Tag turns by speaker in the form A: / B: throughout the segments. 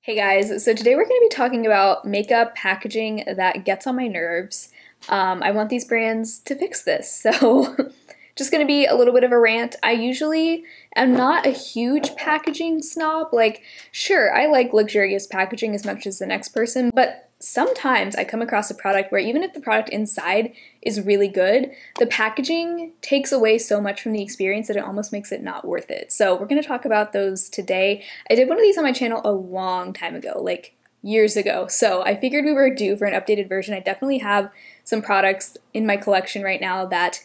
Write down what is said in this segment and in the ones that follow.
A: Hey guys, so today we're going to be talking about makeup packaging that gets on my nerves. I want these brands to fix this, so just going to be a little bit of a rant. I usually am not a huge packaging snob. Like, sure, I like luxurious packaging as much as the next person, but sometimes I come across a product where even if the product inside is really good, the packaging takes away so much from the experience that it almost makes it not worth it. So we're going to talk about those today. I did one of these on my channel a long time ago, like years ago, so I figured we were due for an updated version. I definitely have some products in my collection right now that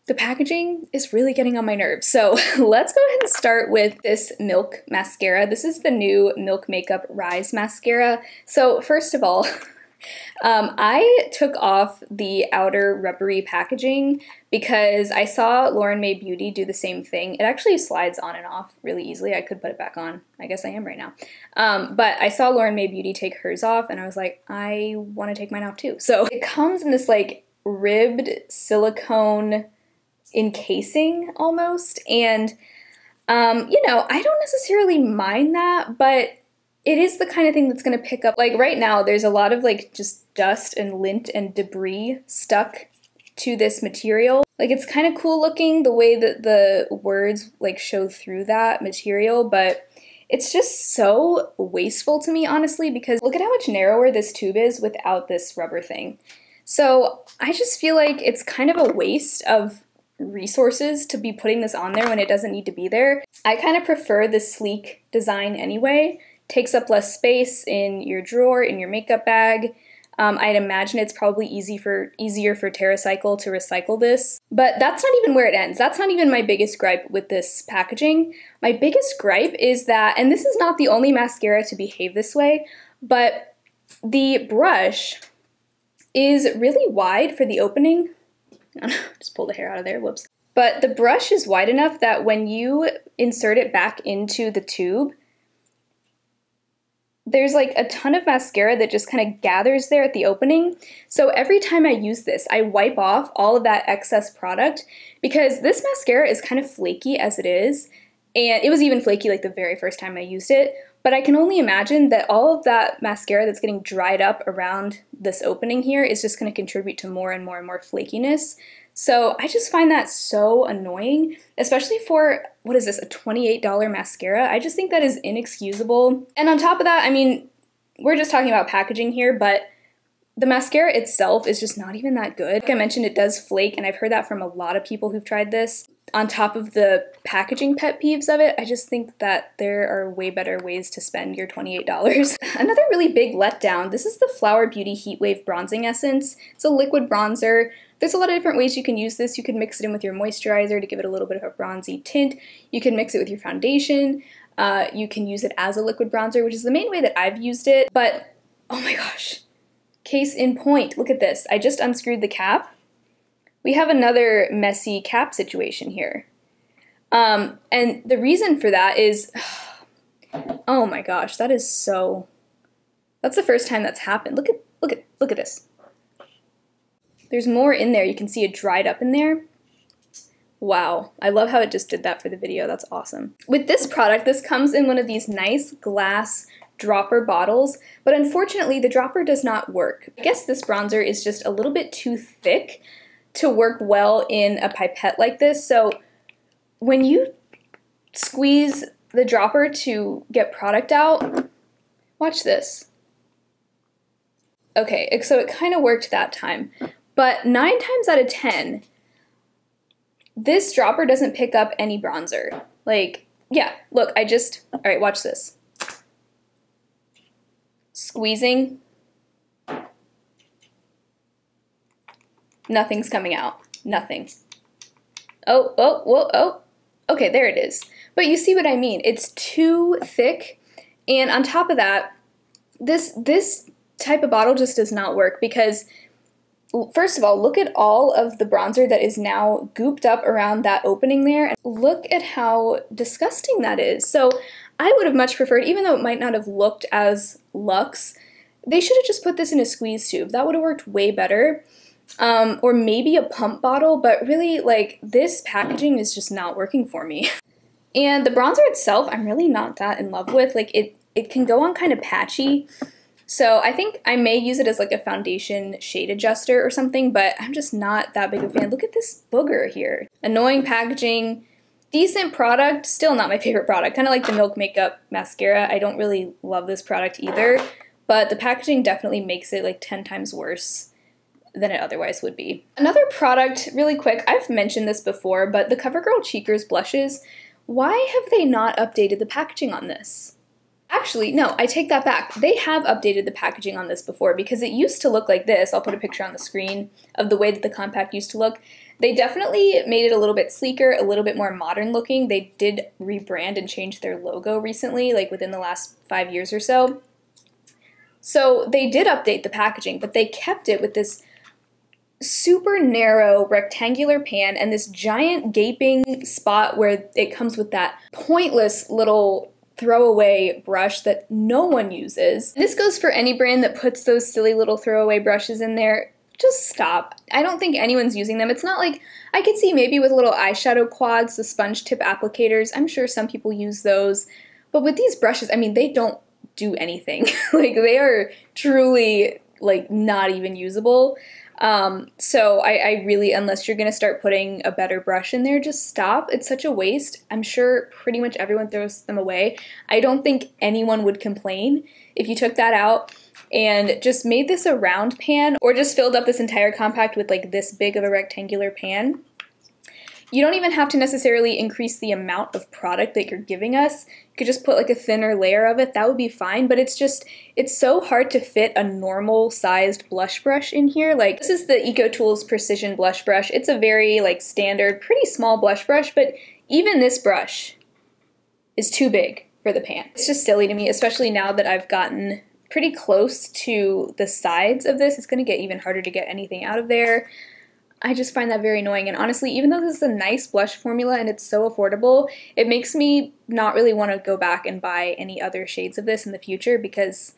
A: the packaging is really getting on my nerves. So let's go ahead and start with this Milk mascara. This is the new Milk Makeup Rise mascara. So first of all, I took off the outer rubbery packaging because I saw Lauren Mae Beauty do the same thing. It actually slides on and off really easily. I could put it back on. I guess I am right now. But I saw Lauren Mae Beauty take hers off and I was like, I want to take mine off too. So it comes in this like ribbed silicone encasing almost, and you know, I don't necessarily mind that, but it is the kind of thing that's going to pick up, like right now there's a lot of like just dust and lint and debris stuck to this material. Like, it's kind of cool looking the way that the words like show through that material, but it's just so wasteful to me, honestly, because look at how much narrower this tube is without this rubber thing. So I just feel like it's kind of a waste of resources to be putting this on there when it doesn't need to be there. I kind of prefer the sleek design anyway. Takes up less space in your drawer, in your makeup bag. I'd imagine it's probably easier for TerraCycle to recycle this. But that's not even where it ends. That's not even my biggest gripe with this packaging. My biggest gripe is that, and this is not the only mascara to behave this way, but the brush is really wide for the opening. Just pull the hair out of there, whoops. But the brush is wide enough that when you insert it back into the tube, there's like a ton of mascara that just kind of gathers there at the opening. So every time I use this, I wipe off all of that excess product because this mascara is kind of flaky as it is. And it was even flaky like the very first time I used it. But I can only imagine that all of that mascara that's getting dried up around this opening here is just going to contribute to more and more and more flakiness. So I just find that so annoying, especially for, what is this, a $28 mascara? I just think that is inexcusable. And on top of that, I mean, we're just talking about packaging here, but the mascara itself is just not even that good. Like I mentioned, it does flake, and I've heard that from a lot of people who've tried this. On top of the packaging pet peeves of it, I just think that there are way better ways to spend your $28. Another really big letdown, this is the Flower Beauty Heatwave Bronzing Essence. It's a liquid bronzer. There's a lot of different ways you can use this. You can mix it in with your moisturizer to give it a little bit of a bronzy tint. You can mix it with your foundation. You can use it as a liquid bronzer, which is the main way that I've used it. But, oh my gosh. Case in point, look at this. I just unscrewed the cap. We have another messy cap situation here. And the reason for that is, oh my gosh, that is so, that's the first time that's happened. Look at this. There's more in there. You can see it dried up in there. Wow, I love how it just did that for the video. That's awesome. With this product, this comes in one of these nice glass dropper bottles, but unfortunately the dropper does not work. I guess this bronzer is just a little bit too thick to work well in a pipette like this, so when you squeeze the dropper to get product out, watch this. Okay, so it kind of worked that time, but 9 times out of 10, this dropper doesn't pick up any bronzer. Like, yeah, look, all right, watch this. Squeezing. Nothing's coming out. Nothing. Oh. Okay, there it is. But you see what I mean. It's too thick. And on top of that, this type of bottle just does not work because, first of all, look at all of the bronzer that is now gooped up around that opening there. And look at how disgusting that is. So I would have much preferred, even though it might not have looked as luxe, they should have just put this in a squeeze tube. That would have worked way better. Or maybe a pump bottle, but really, like, this packaging is just not working for me. And the bronzer itself, I'm really not that in love with. Like, it can go on kind of patchy. So I think I may use it as like a foundation shade adjuster or something, but I'm just not that big of a fan. Look at this booger here. Annoying packaging, decent product, still not my favorite product. Kind of like the Milk Makeup Mascara. I don't really love this product either, but the packaging definitely makes it like 10 times worse than it otherwise would be. Another product, really quick, I've mentioned this before, but the CoverGirl Cheekers blushes, why have they not updated the packaging on this? Actually, no, I take that back. They have updated the packaging on this before because it used to look like this. I'll put a picture on the screen of the way that the compact used to look. They definitely made it a little bit sleeker, a little bit more modern looking. They did rebrand and change their logo recently, like within the last 5 years or so. So they did update the packaging, but they kept it with this super narrow rectangular pan and this giant gaping spot where it comes with that pointless little throwaway brush that no one uses. This goes for any brand that puts those silly little throwaway brushes in there. Just stop. I don't think anyone's using them. It's not like, I could see maybe with little eyeshadow quads, the sponge tip applicators, I'm sure some people use those, but with these brushes, I mean, they don't do anything. Like, they are truly, like, not even usable. So I really, unless you're gonna start putting a better brush in there, just stop. It's such a waste. I'm sure pretty much everyone throws them away. I don't think anyone would complain if you took that out and just made this a round pan, or just filled up this entire compact with like this big of a rectangular pan. You don't even have to necessarily increase the amount of product that you're giving us. You could just put like a thinner layer of it, that would be fine, but it's so hard to fit a normal sized blush brush in here. Like, this is the EcoTools Precision Blush Brush. It's a very like standard, pretty small blush brush, but even this brush is too big for the pan. It's just silly to me, especially now that I've gotten pretty close to the sides of this. It's gonna get even harder to get anything out of there. I just find that very annoying, and honestly, even though this is a nice blush formula and it's so affordable, it makes me not really want to go back and buy any other shades of this in the future because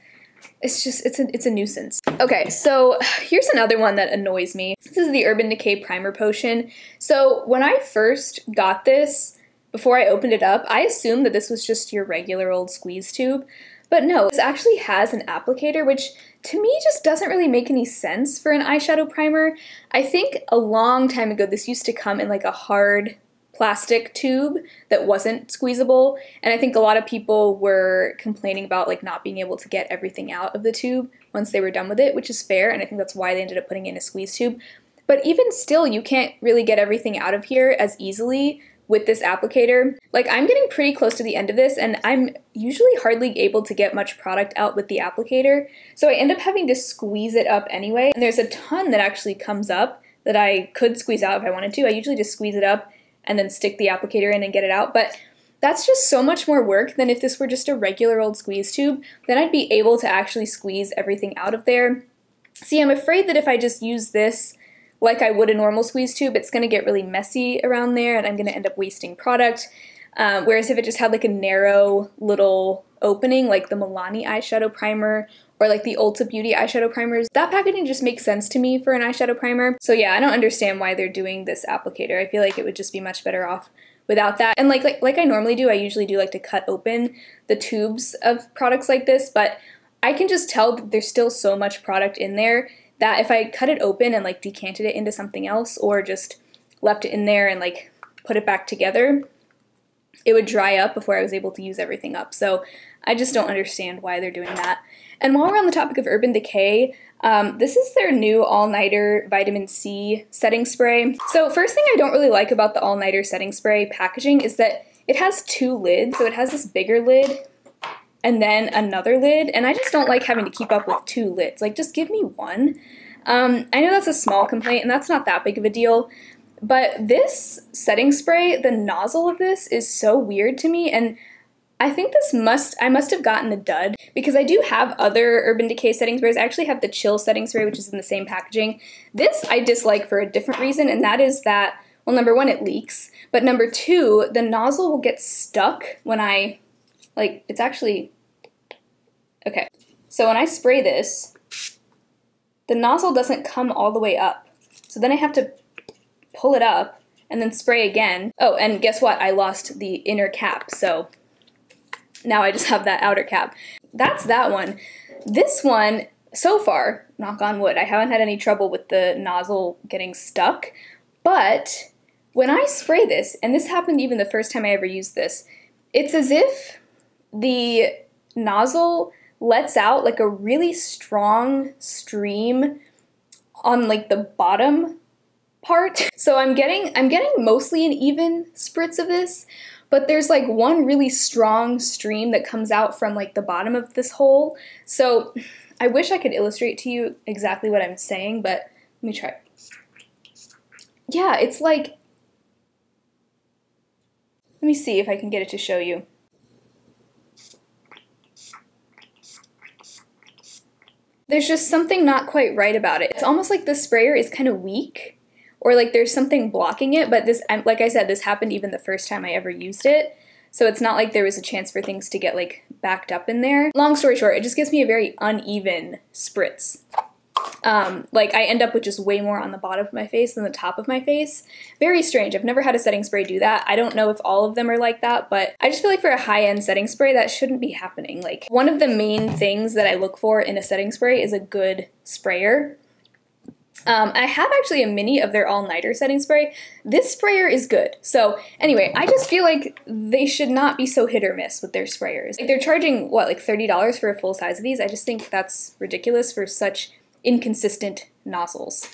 A: it's a nuisance. Okay, so here's another one that annoys me. This is the Urban Decay Primer Potion. So when I first got this, before I opened it up, I assumed that this was just your regular old squeeze tube, but no, this actually has an applicator, which to me just doesn't really make any sense for an eyeshadow primer. I think a long time ago this used to come in like a hard plastic tube that wasn't squeezable, and I think a lot of people were complaining about like not being able to get everything out of the tube once they were done with it, which is fair, and I think that's why they ended up putting in a squeeze tube. But even still, you can't really get everything out of here as easily with this applicator. Like, I'm getting pretty close to the end of this, and I'm usually hardly able to get much product out with the applicator, so I end up having to squeeze it up anyway. And there's a ton that actually comes up that I could squeeze out if I wanted to. I usually just squeeze it up and then stick the applicator in and get it out, but that's just so much more work than if this were just a regular old squeeze tube. Then I'd be able to actually squeeze everything out of there. See, I'm afraid that if I just use this like I would a normal squeeze tube, it's going to get really messy around there and I'm going to end up wasting product. Whereas if it just had like a narrow little opening like the Milani eyeshadow primer or like the Ulta Beauty eyeshadow primers, that packaging just makes sense to me for an eyeshadow primer. So yeah, I don't understand why they're doing this applicator. I feel like it would just be much better off without that. And like I normally do, I usually do like to cut open the tubes of products like this, but I can just tell that there's still so much product in there that if I cut it open and like decanted it into something else or just left it in there and like put it back together, it would dry up before I was able to use everything up. So I just don't understand why they're doing that. And while we're on the topic of Urban Decay, this is their new All-Nighter Vitamin C setting spray. So first thing I don't really like about the All-Nighter setting spray packaging is that it has two lids. So it has this bigger lid and then another lid, and I just don't like having to keep up with two lids. Like, just give me one. I know that's a small complaint, and that's not that big of a deal, but this setting spray, the nozzle of this is so weird to me, and I think I must have gotten a dud, because I do have other Urban Decay setting sprays. I actually have the Chill setting spray, which is in the same packaging. This I dislike for a different reason, and that is that, well, number one, it leaks, but number two, the nozzle will get stuck when I, like, it's actually, okay. So when I spray this, the nozzle doesn't come all the way up. So then I have to pull it up and then spray again. Oh, and guess what? I lost the inner cap, so Now I just have that outer cap. That's that one. This one, so far, knock on wood, I haven't had any trouble with the nozzle getting stuck, but when I spray this, and this happened even the first time I ever used this, it's as if the nozzle lets out like a really strong stream on like the bottom part. So I'm getting mostly an even spritz of this, but there's like one really strong stream that comes out from like the bottom of this hole. So I wish I could illustrate to you exactly what I'm saying, but let me try. Yeah, it's like, let me see if I can get it to show you. There's just something not quite right about it. It's almost like the sprayer is kind of weak, or like there's something blocking it, but this, like I said, this happened even the first time I ever used it, so it's not like there was a chance for things to get like backed up in there. Long story short, it just gives me a very uneven spritz. Like I end up with just way more on the bottom of my face than the top of my face. Very strange. I've never had a setting spray do that. I don't know if all of them are like that, but I just feel like for a high-end setting spray, that shouldn't be happening. Like, one of the main things that I look for in a setting spray is a good sprayer. I have actually a mini of their all-nighter setting spray. This sprayer is good. So anyway, I just feel like they should not be so hit or miss with their sprayers. Like, they're charging, what, like $30 for a full size of these? I just think that's ridiculous for such inconsistent nozzles.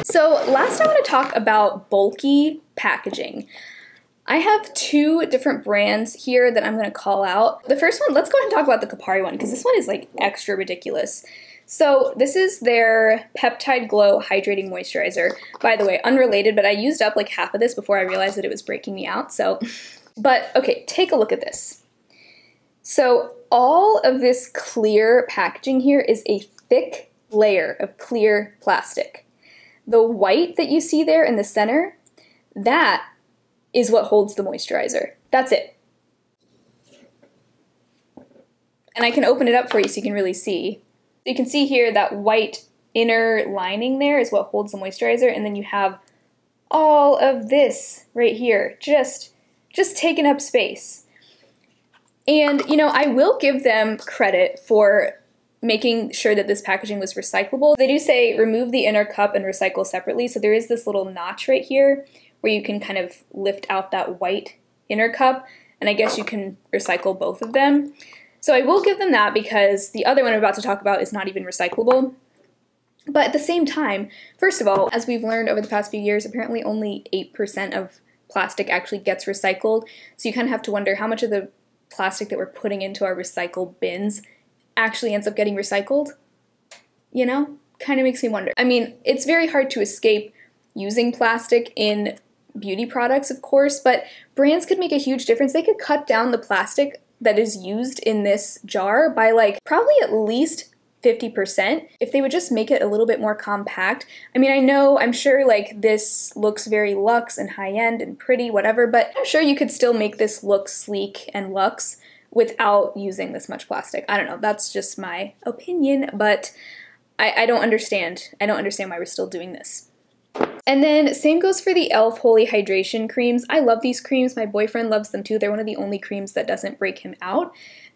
A: So last I want to talk about bulky packaging. I have two different brands here that I'm going to call out. The first one, let's go ahead and talk about the Kopari one, because this one is like extra ridiculous. So this is their Peptide Glow Hydrating Moisturizer. By the way, unrelated, but I used up like half of this before I realized that it was breaking me out, so. But okay, take a look at this. So all of this clear packaging here is a thick layer of clear plastic. The white that you see there in the center, that is what holds the moisturizer. That's it. And I can open it up for you so you can really see. You can see here that white inner lining there is what holds the moisturizer, and then you have all of this right here, just taking up space. And, you know, I will give them credit for making sure that this packaging was recyclable. They do say remove the inner cup and recycle separately, so there is this little notch right here where you can kind of lift out that white inner cup, and I guess you can recycle both of them. So I will give them that, because the other one I'm about to talk about is not even recyclable. But at the same time, first of all, as we've learned over the past few years, apparently only 8% of plastic actually gets recycled, so you kind of have to wonder how much of the plastic that we're putting into our recycle bins actually ends up getting recycled, you know? Kind of makes me wonder. I mean, it's very hard to escape using plastic in beauty products, of course, but brands could make a huge difference. They could cut down the plastic that is used in this jar by like probably at least 50% if they would just make it a little bit more compact. I mean, I'm sure like this looks very luxe and high-end and pretty, whatever, but I'm sure you could still make this look sleek and luxe without using this much plastic. I don't know, that's just my opinion, but I don't understand. I don't understand why we're still doing this. And then same goes for the e.l.f. Holy Hydration creams. I love these creams. My boyfriend loves them too. They're one of the only creams that doesn't break him out.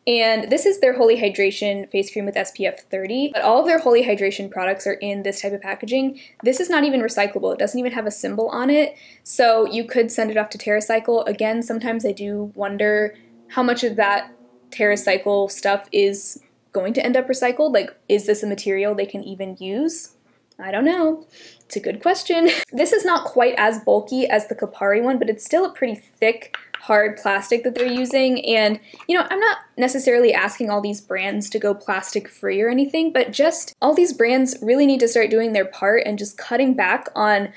A: And this is their Holy Hydration face cream with SPF 30, but all of their Holy Hydration products are in this type of packaging. This is not even recyclable. It doesn't even have a symbol on it, so you could send it off to TerraCycle. Again, sometimes I do wonder how much of that TerraCycle stuff is going to end up recycled. Like, is this a material they can even use? I don't know. It's a good question. This is not quite as bulky as the Kopari one, but it's still a pretty thick, hard plastic that they're using. And, you know, I'm not necessarily asking all these brands to go plastic free or anything, but just all these brands really need to start doing their part and just cutting back on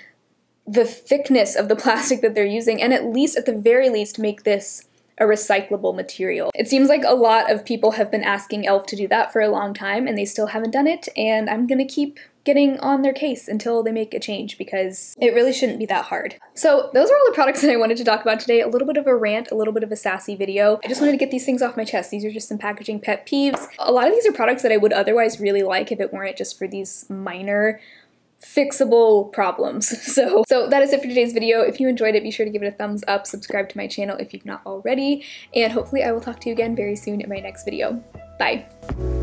A: the thickness of the plastic that they're using, and at least, at the very least, make this a recyclable material. It seems like a lot of people have been asking e.l.f. to do that for a long time, and they still haven't done it, and I'm gonna keep getting on their case until they make a change, because it really shouldn't be that hard. So those are all the products that I wanted to talk about today. A little bit of a rant, a little bit of a sassy video. I just wanted to get these things off my chest. These are just some packaging pet peeves. A lot of these are products that I would otherwise really like if it weren't just for these minor fixable problems. So that is it for today's video. If you enjoyed it, be sure to give it a thumbs up, subscribe to my channel if you've not already, and hopefully I will talk to you again very soon in my next video. Bye!